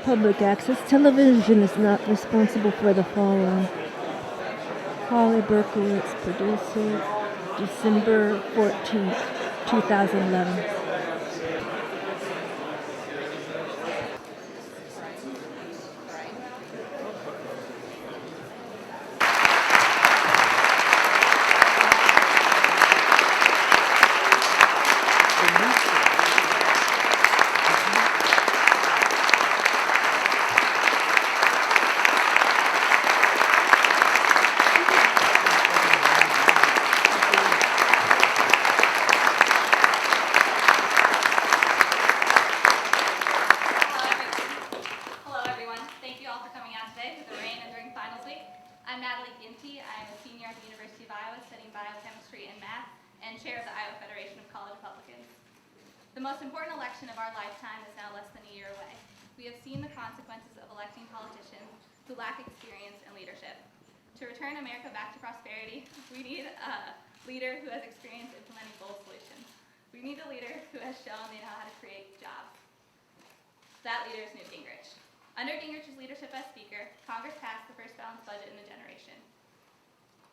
Public access television is not responsible for the following. Holly Berkowitz, producer, December 14th, 2011. The most important election of our lifetime is now less than a year away. We have seen the consequences of electing politicians who lack experience and leadership. To return America back to prosperity, we need a leader who has experience implementing bold solutions. We need a leader who has shown they know how to create jobs. That leader is Newt Gingrich. Under Gingrich's leadership as Speaker, Congress passed the first balanced budget in a generation.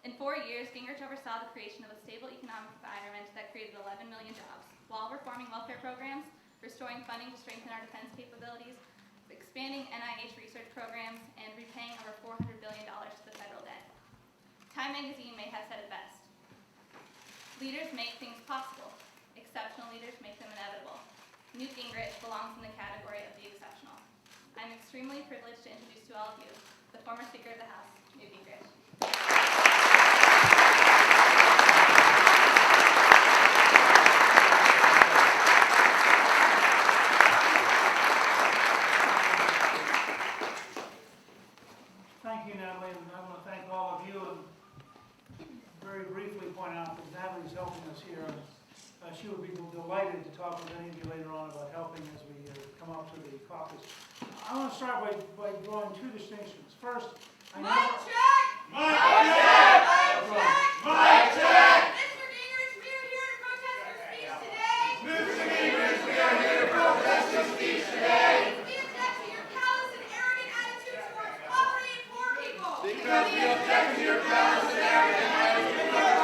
In 4 years, Gingrich oversaw the creation of a stable economic environment that created 11 million jobs, while reforming welfare programs, restoring funding to strengthen our defense capabilities, expanding NIH research programs, and repaying over $400 billion to the federal debt. Time magazine may have said it best. Leaders make things possible. Exceptional leaders make them inevitable. Newt Gingrich belongs in the category of the exceptional. I'm extremely privileged to introduce to all of you the former Speaker of the House, Newt Gingrich. Thank you, Natalie, and I want to thank all of you and very briefly point out that Natalie's helping us here. She would be delighted to talk with any of you later on about helping as we come up to the caucus. I want to start by drawing two distinctions. First, I know... Mic check! Mic check! Mic check! Mr. Gingrich, we are here to protest your speech today. Mr. Gingrich, we are here to protest your speech today. We object to your callous and arrogant attitude towards poverty and poor people. Because we object to your callous and arrogant attitude towards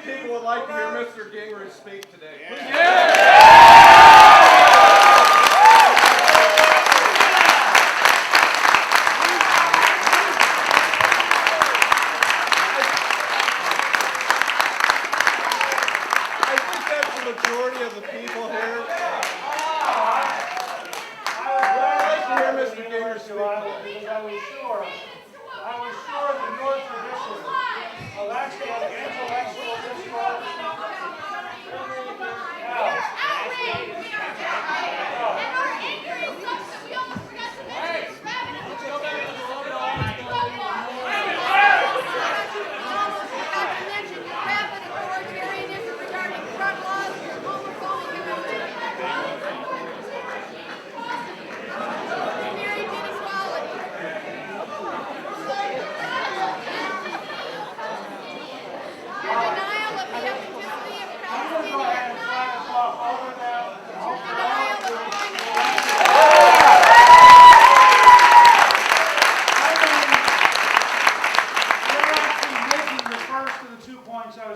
people would like to hear Mr. Gingrich speak today? I think that's the majority of the people here. I'd like to hear Mr. Gingrich speak. Because I was sure that your tradition of actually intellectual discourse. We are outraged. We are devastated. And our anger is such that we almost forgot to mention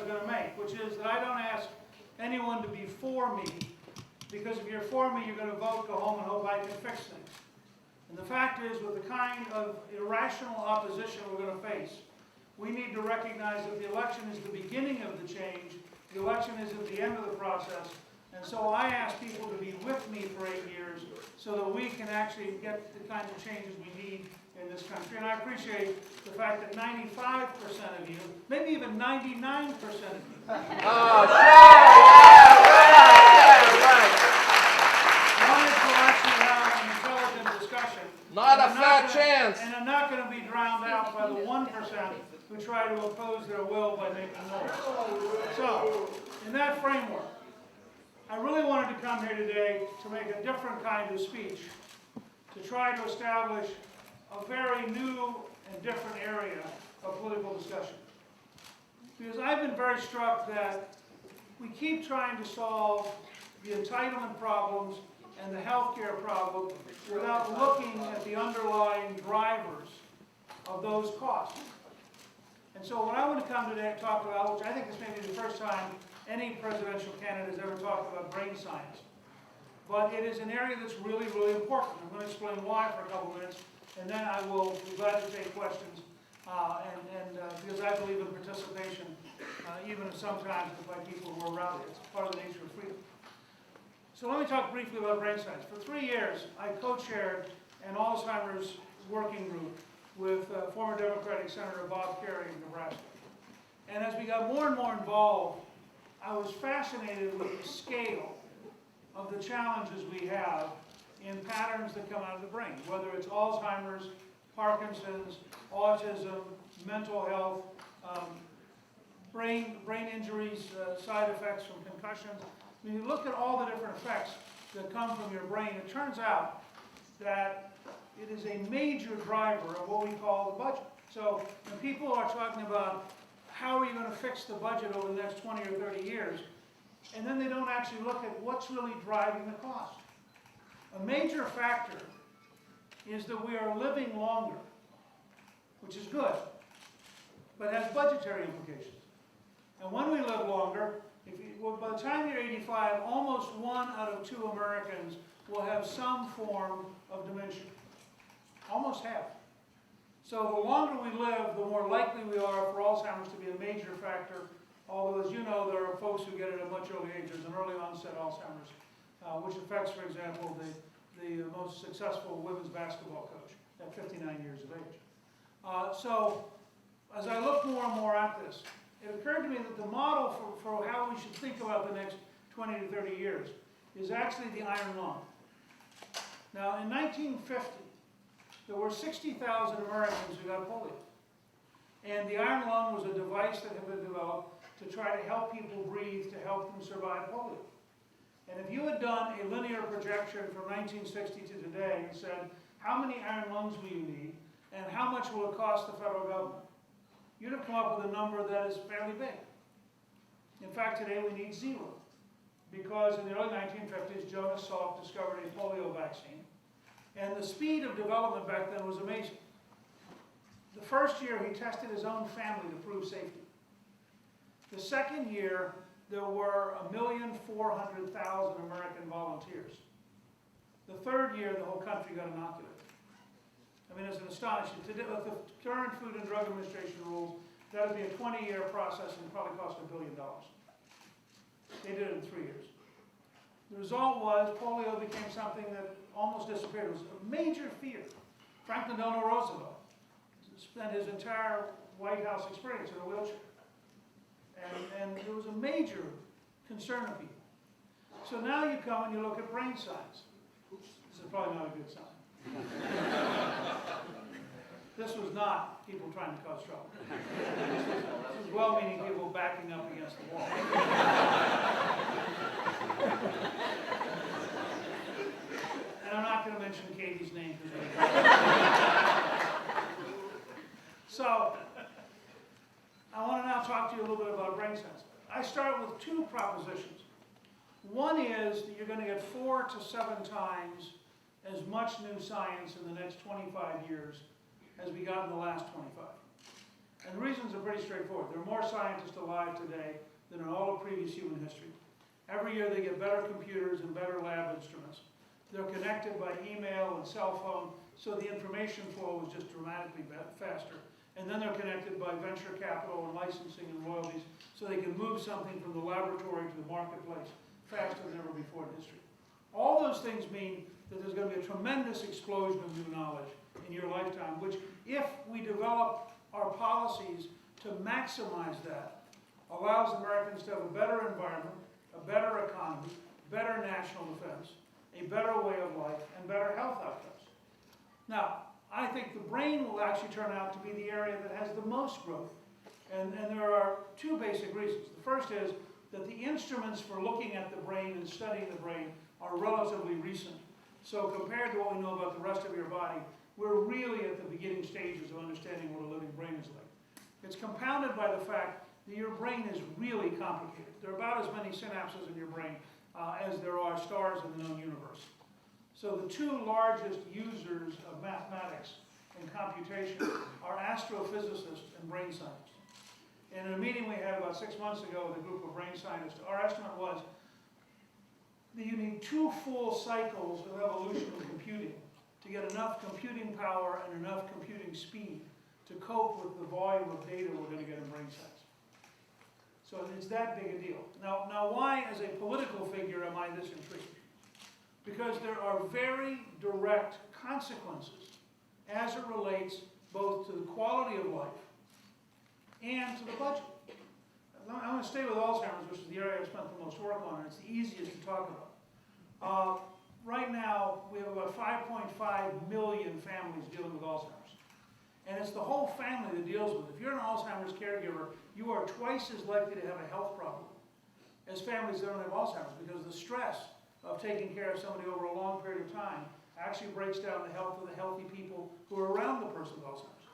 was going to make, which is that I don't ask anyone to be for me, because if you're for me, you're going to vote, go home, and hope I can fix things. And the fact is, with the kind of irrational opposition we're going to face, we need to recognize that the election is the beginning of the change, the election is at the end of the process, and so I ask people to be with me for 8 years so that we can actually get the kinds of changes we need in this country. And I appreciate the fact that 95% of you, maybe even 99% of you, wanted to actually have an intelligent discussion. Not a And I'm fat gonna- chance. And I'm not going to be drowned out by the 1% who try to oppose their will by making noise. So, in that framework, I really wanted to come here today to make a different kind of speech, to try to establish a very new and different area of political discussion. Because I've been very struck that we keep trying to solve the entitlement problems and the healthcare problem without looking at the underlying drivers of those costs. And so what I want to come today and talk about, which I think this may be the first time any presidential candidate has ever talked about brain science, but it is an area that's really, really important. I'm going to explain why for a couple minutes, and then I will be glad to take questions, because I believe in participation, even if sometimes it's by people who are around it. It's part of the nature of freedom. So let me talk briefly about brain science. For 3 years, I co-chaired an Alzheimer's working group with former Democratic Senator Bob Kerrey in Nebraska. And as we got more and more involved, I was fascinated with the scale of the challenges we have in patterns that come out of the brain, whether it's Alzheimer's, Parkinson's, autism, mental health, brain injuries, side effects from concussions. When you look at all the different effects that come from your brain, it turns out that it is a major driver of what we call the budget. So when people are talking about how are you going to fix the budget over the next 20 or 30 years, and then they don't actually look at what's really driving the cost. A major factor is that we are living longer, which is good, but has budgetary implications. And when we live longer, by the time you're 85, almost 1 out of 2 Americans will have some form of dementia. Almost half. So the longer we live, the more likely we are for Alzheimer's to be a major factor. Although, as you know, there are folks who get it at much early age. There's an early onset Alzheimer's, which affects, for example, the most successful women's basketball coach at 59 years of age. So as I look more and more at this, it occurred to me that the model for how we should think about the next 20 to 30 years is actually the iron lung. Now, in 1950, there were 60,000 Americans who got polio. And the iron lung was a device that had been developed to try to help people breathe, to help them survive polio. And if you had done a linear projection from 1960 to today and said, how many iron lungs will you need, and how much will it cost the federal government, you'd have come up with a number that is fairly big. In fact, today we need 0. Because in the early 1950s, Jonas Salk discovered a polio vaccine. And the speed of development back then was amazing. The first year, he tested his own family to prove safety. The second year, there were 1,400,000 American volunteers. The third year, the whole country got inoculated. I mean, it's an astonishing. Today, with the current Food and Drug Administration rules, that would be a 20-year process and probably cost $1 billion. They did it in 3 years. The result was polio became something that almost disappeared. It was a major fear. Franklin Delano Roosevelt spent his entire White House experience in a wheelchair. And there was a major concern of people. So now you come and you look at brain science. This is probably not a good sign. This was not people trying to cause trouble. This was well-meaning people backing up against the wall. And I'm not going to mention Katie's name today. So, I want to now talk to you a little bit about brain science. I start with 2 propositions. One is that you're going to get 4 to 7 times as much new science in the next 25 years as we got in the last 25. And the reasons are pretty straightforward. There are more scientists alive today than in all of previous human history. Every year they get better computers and better lab instruments. They're connected by email and cell phone, so the information flow is just dramatically faster. And then they're connected by venture capital and licensing and royalties, so they can move something from the laboratory to the marketplace faster than ever before in history. All those things mean that there's going to be a tremendous explosion of new knowledge in your lifetime, which, if we develop our policies to maximize that, allows Americans to have a better environment, a better economy, better national defense, a better way of life, and better health outcomes. Now, I think the brain will actually turn out to be the area that has the most growth. And there are two basic reasons. The first is that the instruments for looking at the brain and studying the brain are relatively recent. So compared to what we know about the rest of your body, we're really at the beginning stages of understanding what a living brain is like. It's compounded by the fact that your brain is really complicated. There are about as many synapses in your brain as there are stars in the known universe. So the two largest users of mathematics and computation are astrophysicists and brain scientists. And in a meeting we had about 6 months ago with a group of brain scientists, our estimate was that you need 2 full cycles of evolution in computing to get enough computing power and enough computing speed to cope with the volume of data we're going to get in brain science. So it's that big a deal. Now why, as a political figure, am I this intrigued? Because there are very direct consequences as it relates both to the quality of life and to the budget. I'm going to stay with Alzheimer's, which is the area I've spent the most work on, and it's the easiest to talk about. Right now, we have about 5.5 million families dealing with Alzheimer's. And it's the whole family that deals with it. If you're an Alzheimer's caregiver, you are twice as likely to have a health problem as families that don't have Alzheimer's, because the stress of taking care of somebody over a long period of time actually breaks down the health of the healthy people who are around the person with Alzheimer's.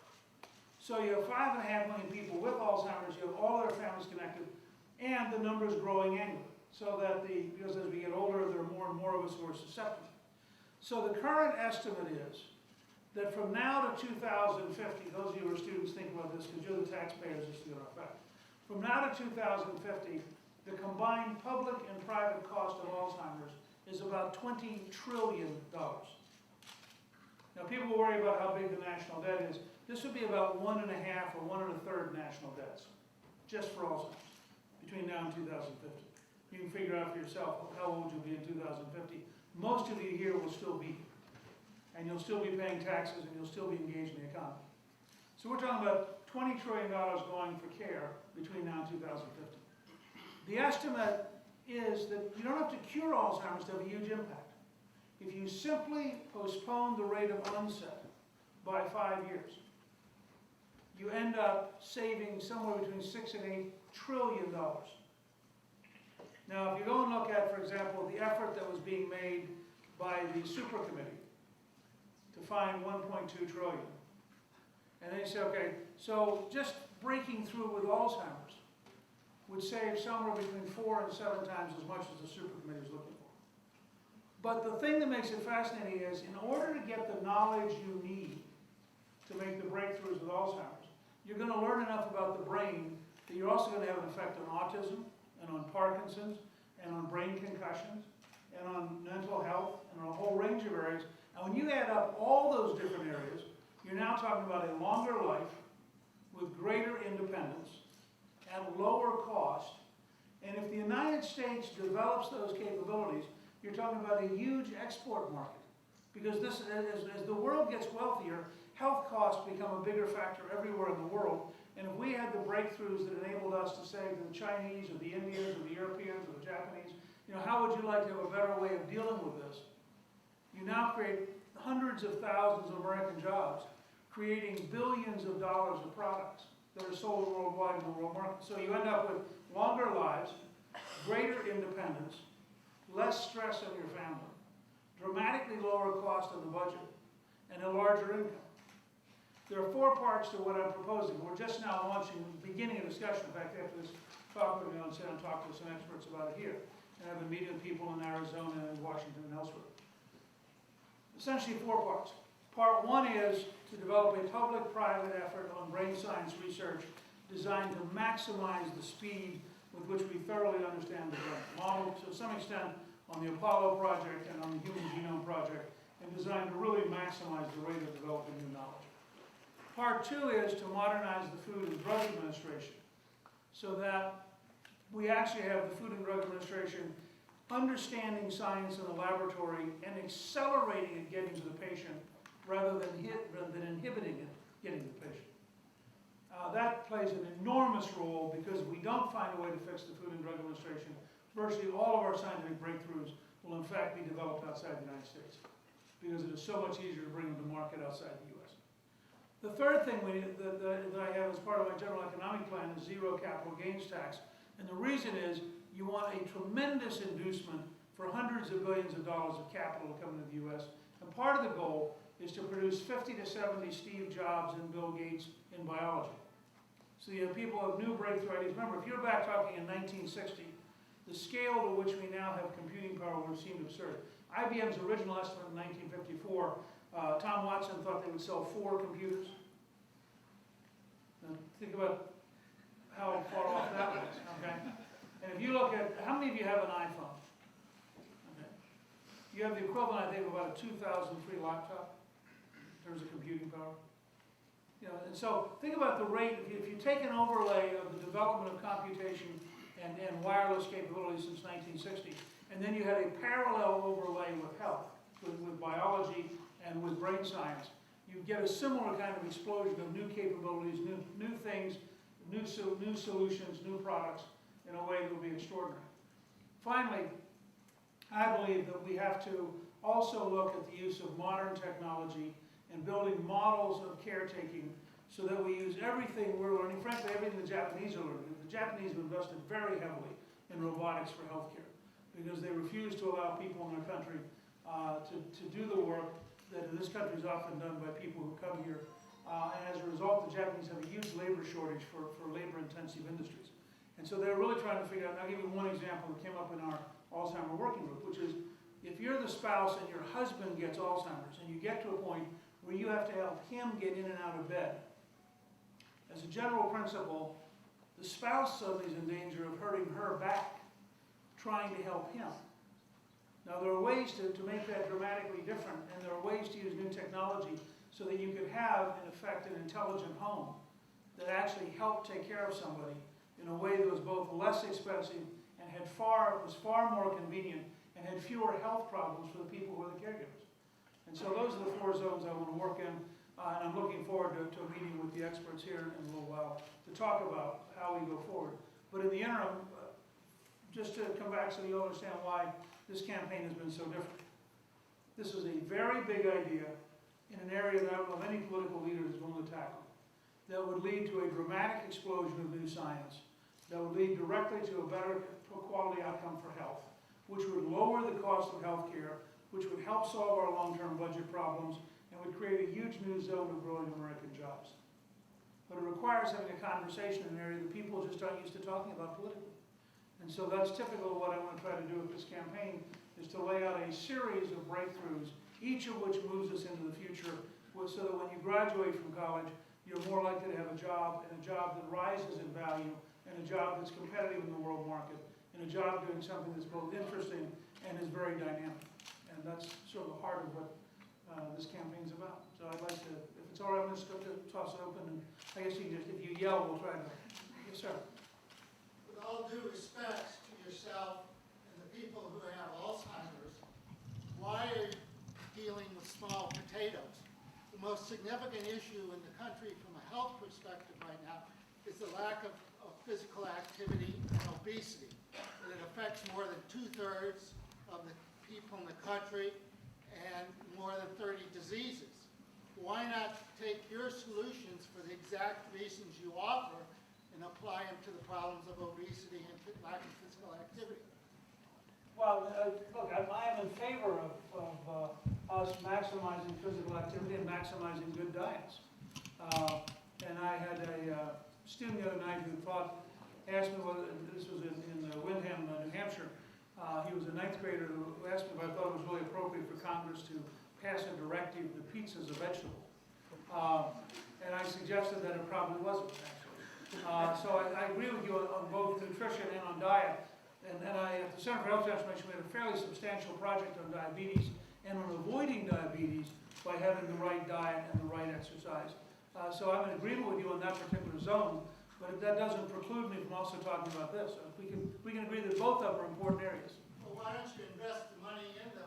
So you have 5.5 million people with Alzheimer's, you have all their families connected, and the number's growing annually. So that because as we get older, there are more and more of us who are susceptible. So the current estimate is that from now to 2050, those of you who are students think about this because you're the taxpayers, this is going to affect. From now to 2050, the combined public and private cost of Alzheimer's is about $20 trillion. Now people worry about how big the national debt is. This would be about 1.5 or 1 1/3 national debts, just for Alzheimer's, between now and 2050. You can figure out for yourself how old you'll be in 2050. Most of you here will still be here. And you'll still be paying taxes and you'll still be engaged in the economy. So we're talking about $20 trillion going for care between now and 2050. The estimate is that you don't have to cure Alzheimer's to have a huge impact. If you simply postpone the rate of onset by 5 years, you end up saving somewhere between $6 and $8 trillion. Now, if you go and look at, for example, the effort that was being made by the super committee to find 1.2 trillion, and then you say, okay, so just breaking through with Alzheimer's would save somewhere between 4 and 7 times as much as the super committee was looking for. But the thing that makes it fascinating is, in order to get the knowledge you need to make the breakthroughs with Alzheimer's, you're going to learn enough about the brain that you're also going to have an effect on autism, and on Parkinson's, and on brain concussions, and on mental health, and on a whole range of areas. And when you add up all those different areas, you're now talking about a longer life with greater independence at lower cost. And if the United States develops those capabilities, you're talking about a huge export market. Because this, as the world gets wealthier, health costs become a bigger factor everywhere in the world. And if we had the breakthroughs that enabled us to say to the Chinese or the Indians or the Europeans or the Japanese, you know, how would you like to have a better way of dealing with this? You now create hundreds of thousands of American jobs, creating billions of dollars of products that are sold worldwide in the world market. So you end up with longer lives, greater independence, less stress on your family, dramatically lower cost on the budget, and a larger income. There are 4 parts to what I'm proposing. We're just now launching, beginning a discussion. In fact, after this talk, we're going to sit and talk to some experts about it here. And I've been meeting with people in Arizona and Washington and elsewhere. Essentially 4 parts. Part one is to develop a public-private effort on brain science research designed to maximize the speed with which we thoroughly understand the brain. Modeled to some extent on the Apollo project and on the Human Genome Project, and designed to really maximize the rate of developing new knowledge. Part two is to modernize the Food and Drug Administration so that we actually have the Food and Drug Administration understanding science in the laboratory and accelerating it getting to the patient rather than inhibiting it getting to the patient. That plays an enormous role because if we don't find a way to fix the Food and Drug Administration, virtually all of our scientific breakthroughs will in fact be developed outside the United States because it is so much easier to bring them to market outside the U.S. The third thing that I have as part of my general economic plan is zero capital gains tax. And the reason is you want a tremendous inducement for hundreds of billions of dollars of capital to come into the U.S. And part of the goal is to produce 50 to 70 Steve Jobs and Bill Gates in biology. So you have people with new breakthrough ideas. Remember, if you're back talking in 1960, the scale to which we now have computing power would have seemed absurd. IBM's original estimate in 1954, Tom Watson thought they would sell 4 computers. Now, think about how far off that was, okay? And if you look at, how many of you have an iPhone? Okay. You have the equivalent, I think, of about a 2003 laptop in terms of computing power. You know, and so think about the rate, if you take an overlay of the development of computation and wireless capabilities since 1960, and then you had a parallel overlay with health, with biology and with brain science, you get a similar kind of explosion of new capabilities, new things, new solutions, new products in a way that will be extraordinary. Finally, I believe that we have to also look at the use of modern technology and building models of caretaking so that we use everything we're learning, frankly, everything the Japanese are learning. The Japanese have invested very heavily in robotics for healthcare because they refuse to allow people in their country to do the work that in this country is often done by people who come here. And as a result, the Japanese have a huge labor shortage for labor-intensive industries. And so they're really trying to figure out, and I'll give you one example that came up in our Alzheimer's working group, which is if you're the spouse and your husband gets Alzheimer's and you get to a point where you have to help him get in and out of bed, as a general principle, the spouse suddenly is in danger of hurting her back trying to help him. Now there are ways to make that dramatically different, and there are ways to use new technology so that you could have, in effect, an intelligent home that actually helped take care of somebody in a way that was both less expensive and was far more convenient and had fewer health problems for the people who are the caregivers. And so those are the 4 zones I want to work in, and I'm looking forward to a meeting with the experts here in a little while to talk about how we go forward. But in the interim, just to come back so you understand why this campaign has been so different. This is a very big idea in an area that I don't know if any political leader is willing to tackle, that would lead to a dramatic explosion of new science, that would lead directly to a better quality outcome for health, which would lower the cost of health care, which would help solve our long-term budget problems, and would create a huge new zone of growing American jobs. But it requires having a conversation in an area that people just aren't used to talking about politically. And so that's typical of what I want to try to do with this campaign, is to lay out a series of breakthroughs, each of which moves us into the future, so that when you graduate from college, you're more likely to have a job, and a job that rises in value, and a job that's competitive in the world market, and a job doing something that's both interesting and is very dynamic. And that's sort of the heart of what this campaign's about. So I'd like to, if it's all right, I'm just going to toss it open, and I guess you can just, if you yell, we'll try to. Yes, sir. With all due respect to yourself and the people who have Alzheimer's, why are you dealing with small potatoes? The most significant issue in the country from a health perspective right now is the lack of physical activity and obesity. And it affects more than 2/3 of the people in the country and more than 30 diseases. Why not take your solutions for the exact reasons you offer and apply them to the problems of obesity and lack of physical activity? Well, look, I am in favor of us maximizing physical activity and maximizing good diets. And I had a student the other night who asked me whether, this was in Windham, New Hampshire. He was a 9th grader who asked me if I thought it was really appropriate for Congress to pass a directive that pizza's a vegetable. And I suggested that it probably wasn't, actually. So I agree with you on both nutrition and on diet. And at the Center for Health Transformation, we had a fairly substantial project on diabetes and on avoiding diabetes by having the right diet and the right exercise. So I'm in agreement with you on that particular zone, but that doesn't preclude me from also talking about this. We can agree that both of them are important areas. Well, why don't you invest the money in the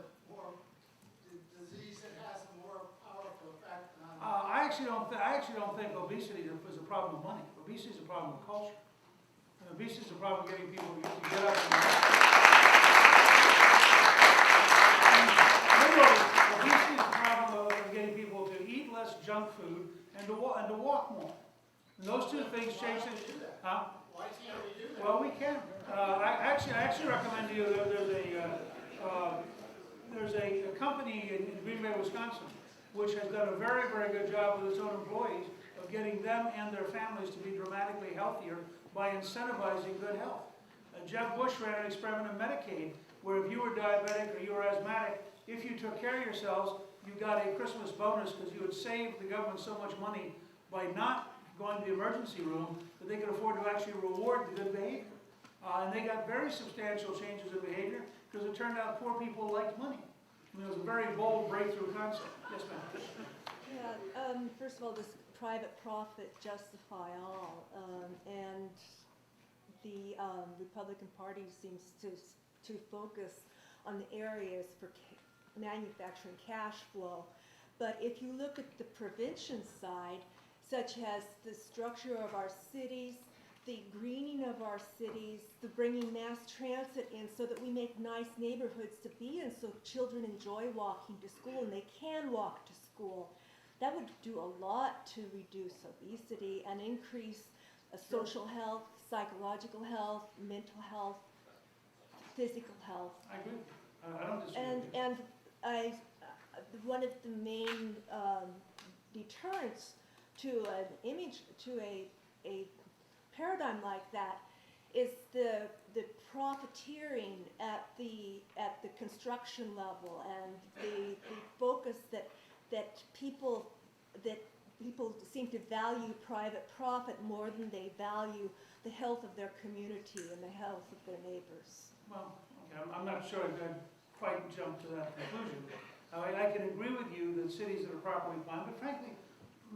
disease that has a more powerful effect on? I actually don't think obesity is a problem of money. Obesity is a problem of culture. And obesity is a problem of getting people to get up and literally, obesity is a problem of getting people to eat less junk food and to walk more. And those two things change things. Huh? Why can't we do that? Well, we can. I actually recommend to you that there's a company in Green Bay, Wisconsin, which has done a very, very good job with its own employees of getting them and their families to be dramatically healthier by incentivizing good health. Jeb Bush ran an experiment in Medicaid where if you were diabetic or you were asthmatic, if you took care of yourselves, you got a Christmas bonus because you had saved the government so much money by not going to the emergency room that they could afford to actually reward the good behavior. And they got very substantial changes in behavior because it turned out poor people liked money. I mean, it was a very bold breakthrough concept. Yes, ma'am. Yeah, first of all, does private profit justify all? And the Republican Party seems to focus on the areas for manufacturing cash flow. But if you look at the prevention side, such as the structure of our cities, the greening of our cities, the bringing mass transit in so that we make nice neighborhoods to be in so children enjoy walking to school and they can walk to school. That would do a lot to reduce obesity and increase social health, psychological health, mental health, physical health. I agree. I don't disagree with you. And one of the main deterrents to an image, to a paradigm like that, is the profiteering at the construction level and the focus that people seem to value private profit more than they value the health of their community and the health of their neighbors. Well, okay, I'm not sure I'd quite jump to that conclusion. I can agree with you that cities that are properly planned, but frankly,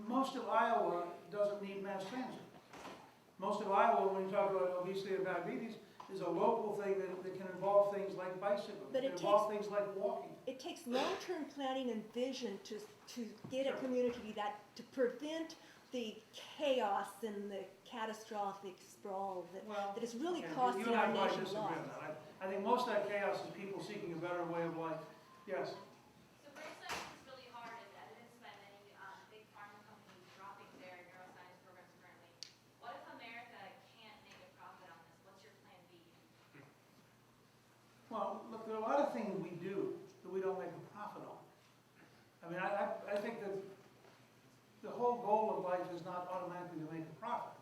most of Iowa doesn't need mass transit. Most of Iowa, when you talk about obesity and diabetes, is a local thing that can involve things like bicycling, But it involve things like walking. It takes long-term planning and vision to get a community to prevent the chaos and the catastrophic sprawl that is really costing you and our I might nation a disagree lot. on that. I think most of that chaos is people seeking a better way of life. Yes. So neuroscience is really hard and evidenced by many big pharma companies dropping their neuroscience programs currently. What if America can't make a profit on this? What's your plan B? Well, look, there are a lot of things we do that we don't make a profit on. I mean, I think that the whole goal of life is not automatically to make a profit.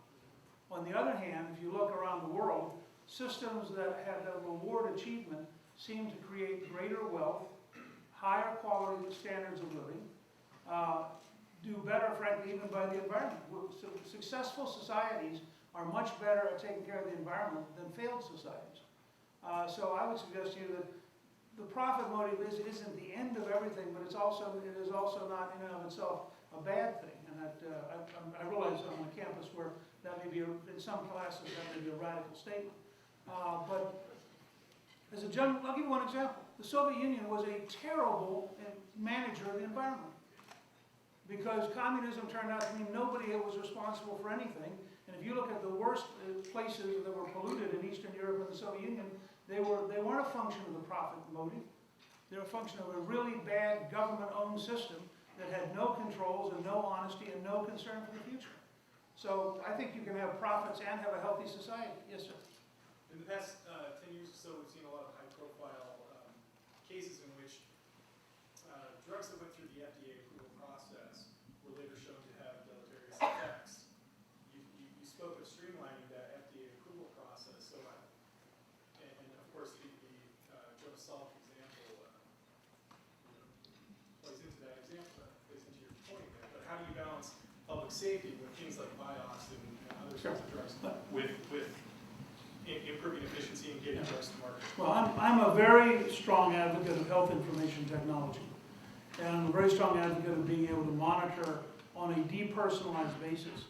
On the other hand, if you look around the world, systems that reward achievement seem to create greater wealth, higher quality standards of living, do better, frankly, even by the environment. Successful societies are much better at taking care of the environment than failed societies. So I would suggest to you that the profit motive isn't the end of everything, but it is also not in and of itself a bad thing. And that I realize on a campus where that may be, in some classes, that may be a radical statement. But as a general, I'll give you one example. The Soviet Union was a terrible manager of the environment because communism turned out to mean nobody was responsible for anything. And if you look at the worst places that were polluted in Eastern Europe and the Soviet Union, they weren't a function of the profit motive. They were a function of a really bad government-owned system that had no controls and no honesty and no concern for the future. So I think you can have profits and have a healthy society. Yes, sir. In the past 10 years or so, we've seen a lot of high-profile cases in which drugs that went through the FDA approval process were later shown to have deleterious effects. You spoke of streamlining that FDA approval process, so and of course the Joe Salk example plays into public safety with things like Vioxx and other sorts of drugs, with improving efficiency and getting drugs to market? Well, I'm a very strong advocate of health information technology. And I'm a very strong advocate of being able to monitor on a depersonalized basis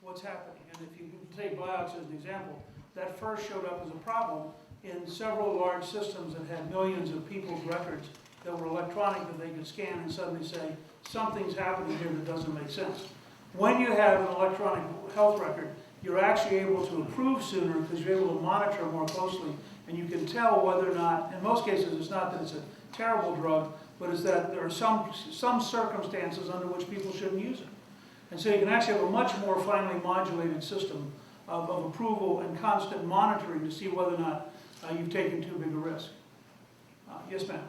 what's happening. And if you take Vioxx as an example, that first showed up as a problem in several large systems that had millions of people's records that were electronic that they could scan and suddenly say, something's happening here that doesn't make sense. When you have an electronic health record, you're actually able to improve sooner because you're able to monitor more closely, and you can tell whether or not, in most cases it's not that it's a terrible drug, but it's that there are some circumstances under which people shouldn't use it. And so you can actually have a much more finely modulated system of approval and constant monitoring to see whether or not you've taken too big a risk. Yes, ma'am.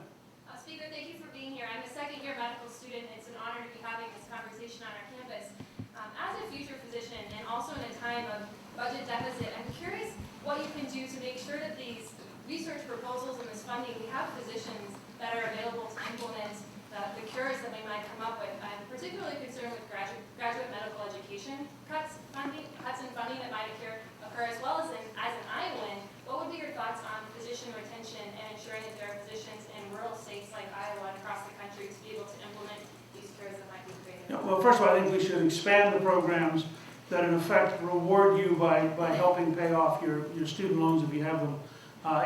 Speaker, thank you for being here. I'm a second-year medical student. It's an honor to be having this conversation on our campus. As a future physician, and also in a time of budget deficit, I'm curious what you can do to make sure that these research proposals and this funding, we have physicians that are available to implement the cures that we might come up with. I'm particularly concerned with graduate medical education cuts in funding that might occur, as well as as an Iowan. What would be your thoughts on physician retention and ensuring that there are physicians in rural states like Iowa and across the country to be able to implement these cures that might be created? Yeah, well, first of all, I think we should expand the programs that in effect reward you by helping pay off your student loans if you have them.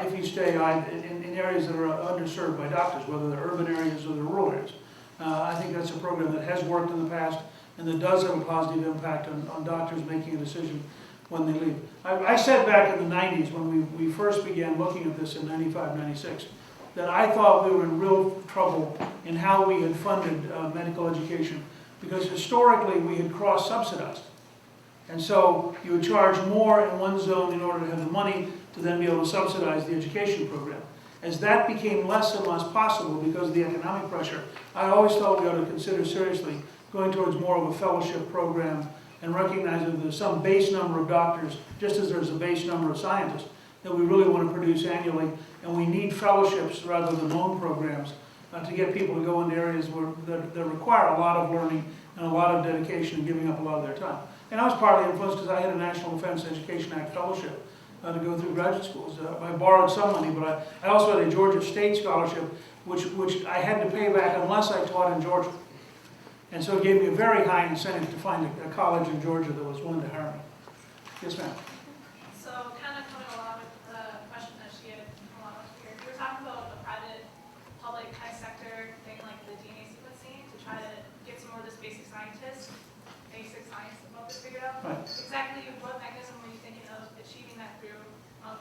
If you stay in areas that are underserved by doctors, whether they're urban areas or they're rural areas. I think that's a program that has worked in the past and that does have a positive impact on doctors making a decision when they leave. I said back in the 90s when we first began looking at this in 95, 96, that I thought we were in real trouble in how we had funded medical education because historically we had cross-subsidized. And so you would charge more in one zone in order to have the money to then be able to subsidize the education program. As that became less and less possible because of the economic pressure, I always thought we ought to consider seriously going towards more of a fellowship program and recognize that there's some base number of doctors, just as there's a base number of scientists, that we really want to produce annually, and we need fellowships rather than loan programs to get people to go into areas that require a lot of learning and a lot of dedication and giving up a lot of their time. And I was partly influenced because I had a National Defense Education Act fellowship to go through graduate schools. I borrowed some money, but I also had a Georgia State scholarship, which I had to pay back unless I taught in Georgia. And so it gave me a very high incentive to find a college in Georgia that was willing to hire me. Yes, ma'am. So kind of coming along with the question that she had come along with here, we were talking about the private, public, high sector thing like the DNA sequencing to try to get some more of this basic science about this figured out. Right. Exactly what mechanism were you thinking of achieving that through?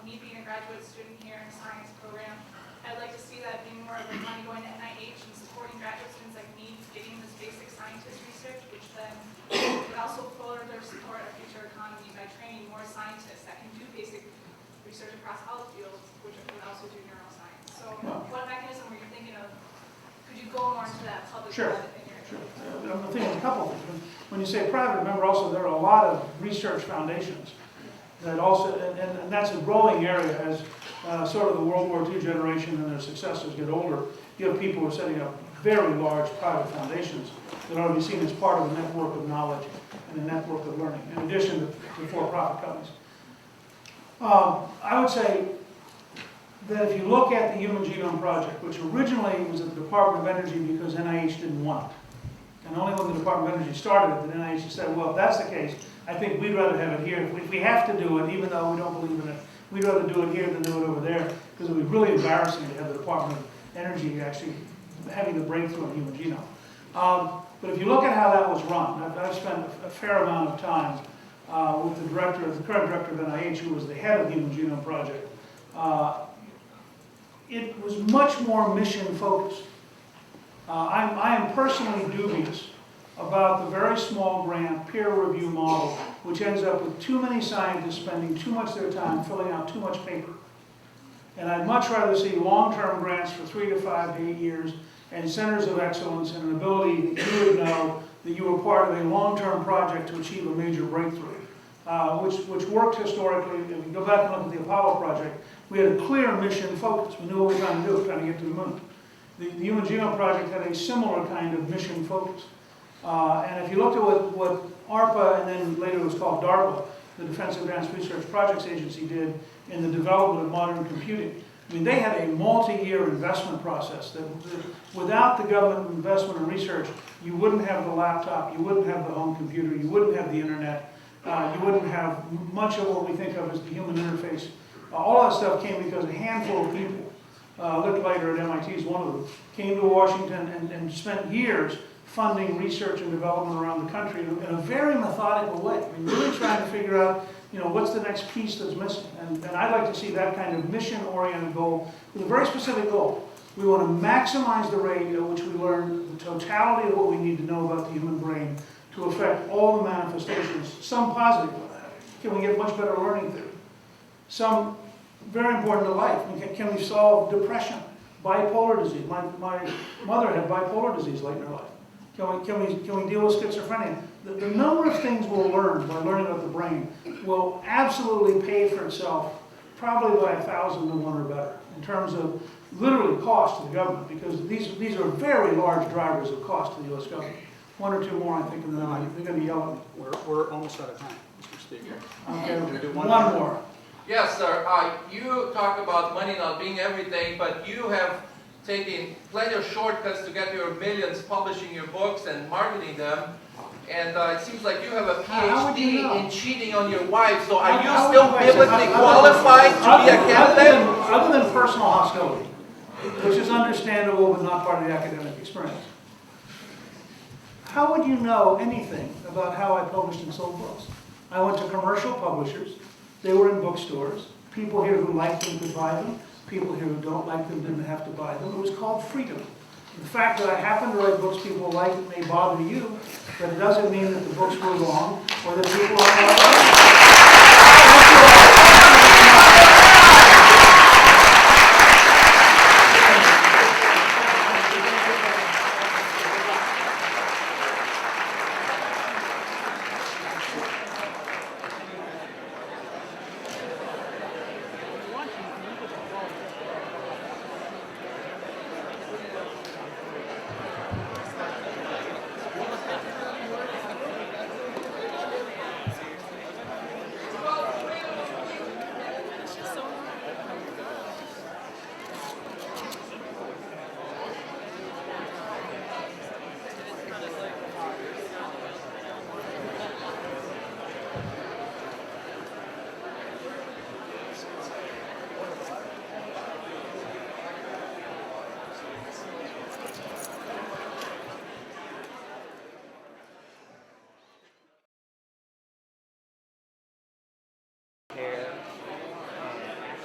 Me being a graduate student here in a science program, I'd like to see that being more of the money going to NIH and supporting graduate students like me getting this basic scientist research, which then would also further support our future economy by training more scientists that can do basic research across all fields, which would also do neuroscience. So what mechanism were you thinking of? Could you go more into that public-private thing here? Sure. I'm thinking a couple things. When you say private, remember also there are a lot of research foundations that also, and that's a growing area as sort of the World War II generation and their successors get older. You have people who are setting up very large private foundations that ought to be seen as part of a network of knowledge and a network of learning, in addition to for-profit companies. I would say that if you look at the Human Genome Project, which originally was at the Department of Energy because NIH didn't want it, and only when the Department of Energy started it, the NIH said, well, if that's the case, I think we'd rather have it here. If we have to do it, even though we don't believe in it, we'd rather do it here than do it over there, because it would be really embarrassing to have the Department of Energy actually having the breakthrough in human genome. But if you look at how that was run, I've spent a fair amount of time with the current director of NIH, who was the head of the Human Genome Project. It was much more mission focused. I am personally dubious about the very small grant peer review model, which ends up with too many scientists spending too much of their time filling out too much paper. And I'd much rather see long-term grants for 3 to 5 to 8 years and centers of excellence and an ability that you would know that you were part of a long-term project to achieve a major breakthrough, which worked historically. If you go back and look at the Apollo project, we had a clear mission focus. We knew what we were trying to do, trying to get to the moon. The Human Genome Project had a similar kind of mission focus. And if you looked at what ARPA, and then later it was called DARPA, the Defense Advanced Research Projects Agency, did in the development of modern computing, I mean, they had a multi-year investment process that without the government investment in research, you wouldn't have the laptop, you wouldn't have the home computer, you wouldn't have the internet, you wouldn't have much of what we think of as the human interface. All that stuff came because a handful of people, Lick Later at MIT is one of them, came to Washington and spent years funding research and development around the country in a very methodical way. I mean, really trying to figure out, what's the next piece that's missing. And I'd like to see that kind of mission-oriented goal with a very specific goal. We want to maximize the rate at which we learn the totality of what we need to know about the human brain to affect all the manifestations, some positive. Can we get much better learning theory? Some very important to life. Can we solve depression, bipolar disease? My mother had bipolar disease late in her life. Can we deal with schizophrenia? The number of things we'll learn by learning about the brain will absolutely pay for itself, probably by 1,000 to 1 or better, in terms of literally cost to the government, because these are very large drivers of cost to the U.S. government. 1 or 2 more, I think, and then they're going to yell at me. We're almost out of time, Mr. Speaker. Okay, Do one more. Yes, sir. You talk about money not being everything, but you have taken plenty of shortcuts to get your millions publishing your books and marketing them. And it seems like you have a PhD in cheating on your wife. So are you still biblically qualified to be a candidate? Other than personal hostility, which is understandable but not part of the academic experience. How would you know anything about how I published and sold books? I went to commercial publishers. They were in bookstores. People here who liked them could buy them. People here who don't like them didn't have to buy them. It was called freedom. The fact that I happen to write books people like may bother you, but it doesn't mean that the books were wrong or that people aren't